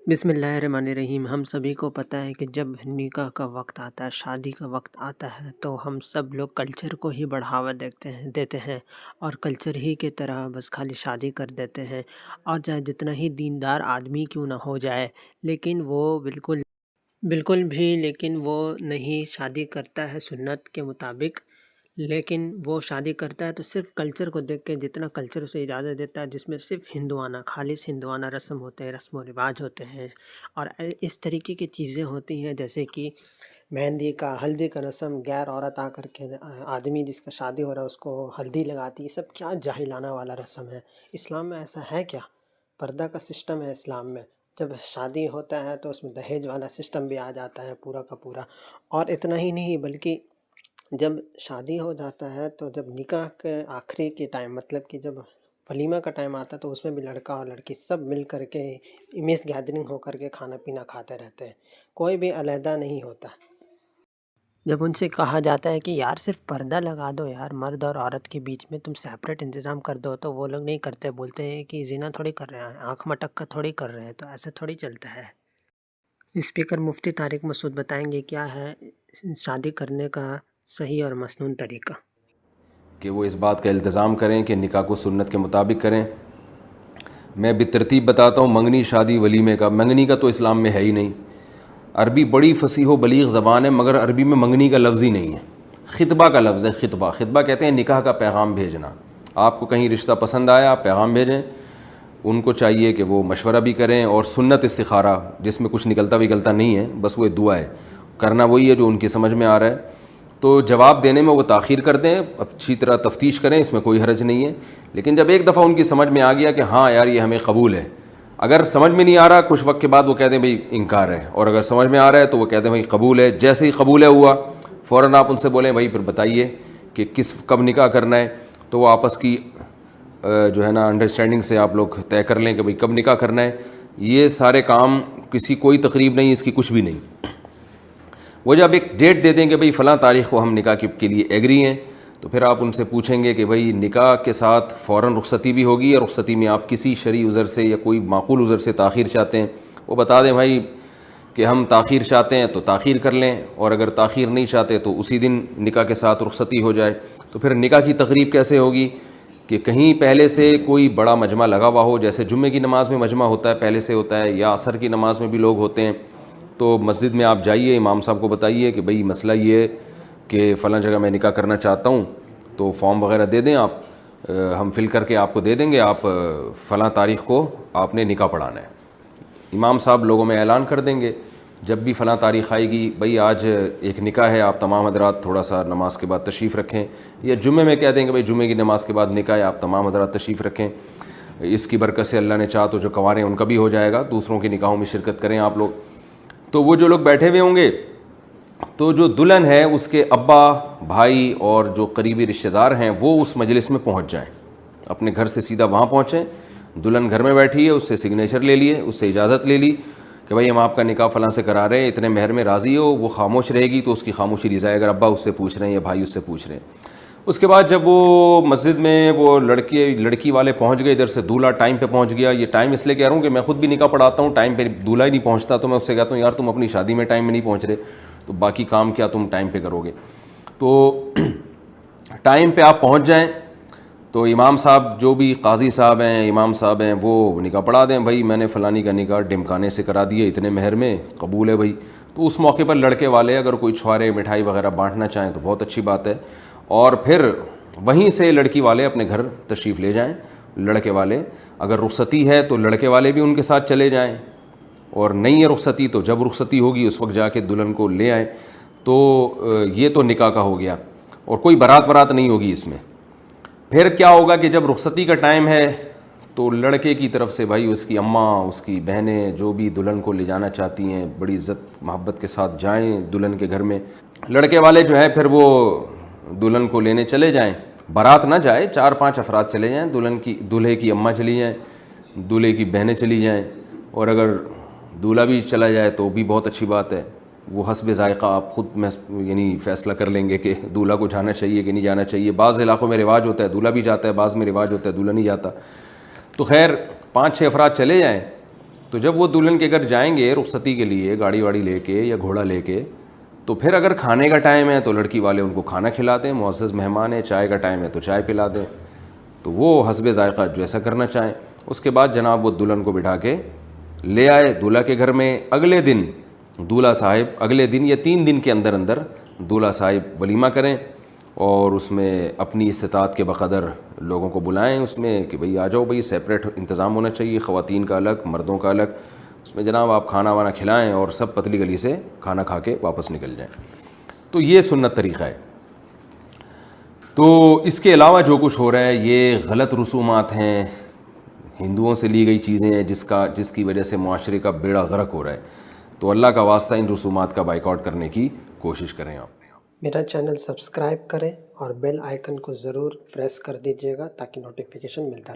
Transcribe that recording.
بسم اللہ الرحمن الرحیم۔ ہم سبھی کو پتہ ہے کہ جب نکاح کا وقت آتا ہے، شادی کا وقت آتا ہے، تو ہم سب لوگ کلچر کو ہی بڑھاوا دیتے ہیں اور کلچر ہی کے طرح بس خالی شادی کر دیتے ہیں۔ اور چاہے جتنا ہی دیندار آدمی کیوں نہ ہو جائے، لیکن وہ بالکل بھی وہ نہیں شادی کرتا ہے سنت کے مطابق، لیکن وہ شادی کرتا ہے تو صرف کلچر کو دیکھ کے، جتنا کلچر اسے اجازت دیتا ہے، جس میں صرف ہندوانہ، خالص ہندوانہ رسم ہوتے ہیں، رسم و رواج ہوتے ہیں اور اس طریقے کی چیزیں ہوتی ہیں، جیسے کہ مہندی کا، ہلدی کا رسم، غیر عورت آ کر کے آدمی جس کا شادی ہو رہا ہے اس کو ہلدی لگاتی، یہ سب کیا جاہلانہ والا رسم ہے۔ اسلام میں ایسا ہے کیا؟ پردہ کا سسٹم ہے اسلام میں۔ جب شادی ہوتا ہے تو اس میں دہیج والا سسٹم بھی آ جاتا ہے پورا کا پورا۔ اور اتنا ہی نہیں بلکہ جب شادی ہو جاتا ہے تو جب نکاح کے آخری کے ٹائم، مطلب کہ جب ولیمہ کا ٹائم آتا ہے، تو اس میں بھی لڑکا اور لڑکی سب مل کر کے میس گیدرنگ ہو کر کے کھانا پینا کھاتے رہتے ہیں، کوئی بھی علیحدہ نہیں ہوتا۔ جب ان سے کہا جاتا ہے کہ یار صرف پردہ لگا دو یار، مرد اور عورت کے بیچ میں تم سیپریٹ انتظام کر دو، تو وہ لوگ نہیں کرتے، بولتے ہیں کہ زنا تھوڑی کر رہے ہیں، آنکھ مٹک کا تھوڑی کر رہے ہیں، تو ایسے تھوڑی چلتا ہے۔ اسپیکر مفتی طارق مسعود بتائیں گے کیا ہے شادی کرنے کا صحیح اور مسنون طریقہ۔ کہ وہ اس بات کا التزام کریں کہ نکاح کو سنت کے مطابق کریں۔ میں بالترتیب بتاتا ہوں منگنی، شادی، ولیمے کا۔ منگنی کا تو اسلام میں ہے ہی نہیں۔ عربی بڑی فصیح و بلیغ زبان ہے، مگر عربی میں منگنی کا لفظ ہی نہیں ہے، خطبہ کا لفظ ہے۔ خطبہ، خطبہ کہتے ہیں نکاح کا پیغام بھیجنا۔ آپ کو کہیں رشتہ پسند آیا، آپ پیغام بھیجیں، ان کو چاہیے کہ وہ مشورہ بھی کریں، اور سنت استخارہ جس میں کچھ نکلتا وکلتا نہیں ہے، بس وہ دعا ہے، کرنا وہی ہے جو ان کی سمجھ میں آ رہا ہے۔ تو جواب دینے میں وہ تاخیر کر دیں، اچھی طرح تفتیش کریں، اس میں کوئی حرج نہیں ہے۔ لیکن جب ایک دفعہ ان کی سمجھ میں آ گیا کہ ہاں یار یہ ہمیں قبول ہے، اگر سمجھ میں نہیں آ رہا کچھ وقت کے بعد وہ کہہ دیں بھئی انکار ہے، اور اگر سمجھ میں آ رہا ہے تو وہ کہتے ہیں بھئی قبول ہے۔ جیسے ہی قبول ہے ہوا، فوراً آپ ان سے بولیں بھئی پھر بتائیے کہ کب نکاح کرنا ہے، تو وہ آپس کی جو ہے نا انڈرسٹینڈنگ سے آپ لوگ طے کر لیں کہ بھئی کب نکاح کرنا ہے۔ یہ سارے کام، کوئی تقریب نہیں، اس کی کچھ بھی نہیں۔ وہ جب ایک ڈیٹ دے دیں کہ بھئی فلاں تاریخ کو ہم نکاح کے لیے ایگری ہیں، تو پھر آپ ان سے پوچھیں گے کہ بھئی نکاح کے ساتھ فوراً رخصتی بھی ہوگی، اور رخصتی میں آپ کسی شرعی عذر سے یا کوئی معقول عذر سے تاخیر چاہتے ہیں، وہ بتا دیں بھائی کہ ہم تاخیر چاہتے ہیں تو تاخیر کر لیں، اور اگر تاخیر نہیں چاہتے تو اسی دن نکاح کے ساتھ رخصتی ہو جائے۔ تو پھر نکاح کی تقریب کیسے ہوگی کہ کہیں پہلے سے کوئی بڑا مجمع لگا ہوا ہو، جیسے جمعے کی نماز میں مجمع ہوتا ہے پہلے سے ہوتا ہے، یا عصر کی نماز میں بھی لوگ ہوتے ہیں، تو مسجد میں آپ جائیے، امام صاحب کو بتائیے کہ بھئی مسئلہ یہ ہے کہ فلاں جگہ میں نکاح کرنا چاہتا ہوں، تو فارم وغیرہ دے دیں آپ، ہم فل کر کے آپ کو دے دیں گے، آپ فلاں تاریخ کو آپ نے نکاح پڑھانا ہے۔ امام صاحب لوگوں میں اعلان کر دیں گے جب بھی فلاں تاریخ آئے گی، بھئی آج ایک نکاح ہے، آپ تمام حضرات تھوڑا سا نماز کے بعد تشریف رکھیں، یا جمعے میں کہہ دیں کہ بھئی جمعے کی نماز کے بعد نکاح ہے، آپ تمام حضرات تشریف رکھیں، اس کی برکت سے اللہ نے چاہا تو جو کنوارے ہیں ان کا بھی ہو جائے گا، دوسروں کی نکاحوں میں شرکت کریں آپ لوگ۔ تو وہ جو لوگ بیٹھے ہوئے ہوں گے، تو جو دلہن ہے اس کے ابا، بھائی اور جو قریبی رشتہ دار ہیں وہ اس مجلس میں پہنچ جائیں، اپنے گھر سے سیدھا وہاں پہنچیں۔ دلہن گھر میں بیٹھی ہے، اس سے سگنیچر لے لیے، اس سے اجازت لے لی کہ بھائی ہم آپ کا نکاح فلاں سے کرا رہے ہیں، اتنے مہر میں راضی ہو۔ وہ خاموش رہے گی تو اس کی خاموشی رضا ہے، اگر ابا اس سے پوچھ رہے ہیں یا بھائی اس سے پوچھ رہے ہیں۔ اس کے بعد جب وہ مسجد میں وہ لڑکی والے پہنچ گئے، ادھر سے دولہا ٹائم پہ پہنچ گیا۔ یہ ٹائم اس لیے کہہ رہا ہوں کہ میں خود بھی نکاح پڑھاتا ہوں، ٹائم پہ دولہا ہی نہیں پہنچتا تو میں اس سے کہتا ہوں یار تم اپنی شادی میں ٹائم میں نہیں پہنچ رہے تو باقی کام کیا تم ٹائم پہ کرو گے۔ تو ٹائم پہ آپ پہنچ جائیں، تو امام صاحب جو بھی قاضی صاحب ہیں، امام صاحب ہیں، وہ نکاح پڑھا دیں، بھائی میں نے فلانی کا نکاح ڈمکانے سے کرا دیا، اتنے مہر میں قبول ہے بھائی۔ تو اس موقع پر لڑکے والے اگر کوئی چھوارے مٹھائی وغیرہ بانٹنا چاہیں تو بہت اچھی بات ہے، اور پھر وہیں سے لڑکی والے اپنے گھر تشریف لے جائیں۔ لڑکے والے اگر رخصتی ہے تو لڑکے والے بھی ان کے ساتھ چلے جائیں، اور نہیں ہے رخصتی تو جب رخصتی ہوگی اس وقت جا کے دلہن کو لے آئیں۔ تو یہ تو نکاح کا ہو گیا، اور کوئی بارات ورات نہیں ہوگی اس میں۔ پھر کیا ہوگا کہ جب رخصتی کا ٹائم ہے تو لڑکے کی طرف سے بھائی اس کی اماں، اس کی بہنیں جو بھی دلہن کو لے جانا چاہتی ہیں بڑی عزت محبت کے ساتھ جائیں دلہن کے گھر میں۔ لڑکے والے جو ہے پھر وہ دلہن کو لینے چلے جائیں، بارات نہ جائے، 4-5 افراد چلے جائیں، دولہے کی اماں چلی جائیں، دولہے کی بہنیں چلی جائیں، اور اگر دولہا بھی چلا جائے تو بھی بہت اچھی بات ہے۔ وہ حسب ذائقہ آپ خود یعنی فیصلہ کر لیں گے کہ دولہا کو جانا چاہیے کہ نہیں جانا چاہیے۔ بعض علاقوں میں رواج ہوتا ہے دولہا بھی جاتا ہے، بعض میں رواج ہوتا ہے دولہا نہیں جاتا۔ تو خیر 5-6 افراد چلے جائیں، تو جب وہ دلہن کے گھر جائیں گے رخصتی کے لیے گاڑی واڑی لے کے یا گھوڑا لے کے، تو پھر اگر کھانے کا ٹائم ہے تو لڑکی والے ان کو کھانا کھلاتے ہیں، معزز مہمان ہے، چائے کا ٹائم ہے تو چائے پلا دیں، تو وہ حسب ذائقہ جیسا کرنا چاہیں۔ اس کے بعد جناب وہ دلہن کو بٹھا کے لے آئے دولہا کے گھر میں۔ اگلے دن دولہا صاحب اگلے دن یا 3 دن کے اندر اندر دولہا صاحب ولیمہ کریں، اور اس میں اپنی استطاعت کے بقدر لوگوں کو بلائیں اس میں کہ بھئی آ جاؤ، بھئی سیپریٹ انتظام ہونا چاہیے، خواتین کا الگ مردوں کا الگ، اس میں جناب آپ کھانا وانا کھلائیں اور سب پتلی گلی سے کھانا کھا کے واپس نکل جائیں۔ تو یہ سنت طریقہ ہے۔ تو اس کے علاوہ جو کچھ ہو رہا ہے یہ غلط رسومات ہیں، ہندوؤں سے لی گئی چیزیں ہیں جس کی وجہ سے معاشرے کا بیڑا غرق ہو رہا ہے۔ تو اللہ کا واسطہ ان رسومات کا بائیکاٹ کرنے کی کوشش کریں آپ۔ میرا چینل سبسکرائب کریں اور بیل آئیکن کو ضرور پریس کر دیجیے گا تاکہ نوٹیفیکیشن ملتا رہے۔